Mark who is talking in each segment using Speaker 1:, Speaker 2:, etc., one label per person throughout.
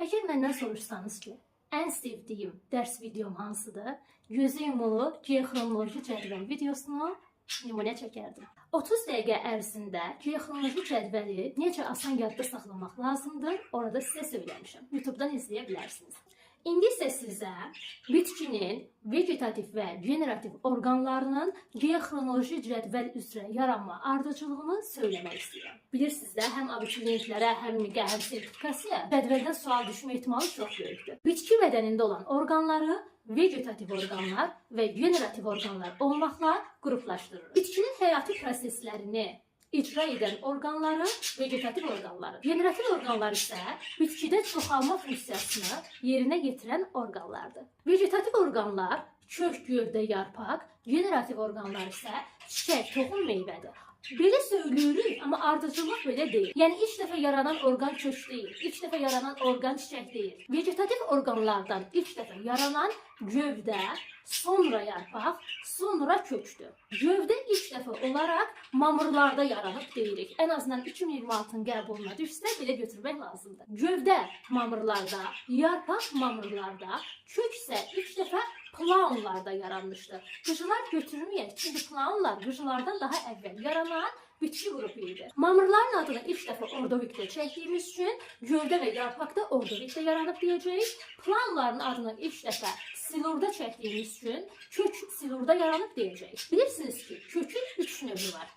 Speaker 1: Əgər məndən soruşsanız ki, ən sevdiyim dərs videom hansıdır? Gözü yumulu geoxronoloji cədvəl videosunu nümunə çəkərdim. 30 dəqiqə ərzində geoxronoloji cədvəli necə asan yadda saxlamaq lazımdır, orada sizə söyləmişəm. YouTube'dan izləyə bilərsiniz. İndi isə sizə bitkinin vegetativ və generativ orqanlarının geoxronoloji cədvəl üzrə yaranma ardıcıllığını söyləmək istəyirəm. Bilirsiniz də, həm abituriyentlərə, həm MİQ-ə, həm sertifikasiya cədvəldən sual düşmə ehtimalı çox böyükdür. Bitki bədənində olan orqanları vegetativ orqanlar və generativ orqanlar olmaqla qruplaşdırırıq. Bitkinin həyati proseslərini icra edən orqanları vegetativ orqanları. Generativ orqanlar isə bitkidə çoxalma funksiyasını yerinə yetirən orqanlardır. Vegetativ orqanlar kök, gövdə, yarpaq, generativ orqanlar isə çiçək, toxum, meyvədir. Belə söylüyoruz, amma ardıcıllıq belə deyil. Yəni ilk dəfə yaranan orqan kök deyil, ilk dəfə yaranan orqan çiçək deyil. Vegetativ orqanlardan ilk dəfə yaranan gövdə, sonra yarpaq, sonra kökdür. Gövdə ilk dəfə olaraq mamırlarda yaranıb deyirik. Ən azından 2026-ın qəbuluna düşsə belə götürmək lazımdır. Gövdə mamırlarda, yarpaq mamırlarda, kök isə ilk dəfə plaonlarda yaranmışdır. Qıcılar götürməyək, çünki plaonlar qıcılardan daha əvvəl yaranan bitki qrupu idi. Mamırların adını ilk dəfə ordovikdə çəkdiyimiz üçün gövdə və yarpaqda ordovikdə yaranıb deyəcəyik. Plaonların adını ilk dəfə silurda çəkdiyimiz üçün kök silurda yaranıb deyəcəyik. Bilirsiniz ki, kökün 3 növü var.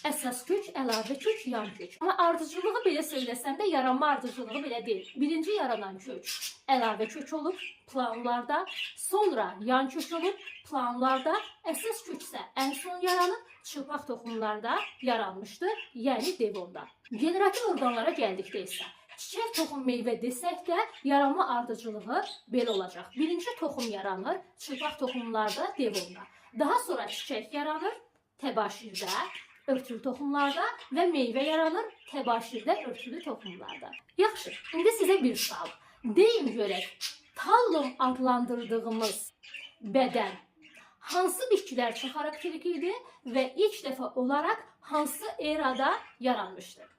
Speaker 1: Əsas kök, əlavə kök, yan kök. Amma ardıcılığı belə söyləsəm də yaranma ardıcılığı belə deyil. Birinci yaranan kök əlavə kök olub plaonlarda, sonra yan kök olub plaonlarda, əsas kök isə ən son yaranıb çılpaq toxumlarda yaranmışdır, yəni devonda. Generativ orqanlara gəldikdə isə çiçək, toxum, meyvə desək də yaranma ardıcılığı belə olacaq. Birinci toxum yaranır çılpaq toxumlarda, devonda. Daha sonra çiçək yaranır təbaşirdə, örtülü toxumlarda və meyvə yaranır təbaşirdə, örtülü toxumlarda. Yaxşı, indi sizə bir sual. Deyin görək, tallum adlandırdığımız bədən hansı bitkilər üçün xarakterik idi və ilk dəfə olaraq hansı erada yaranmışdır?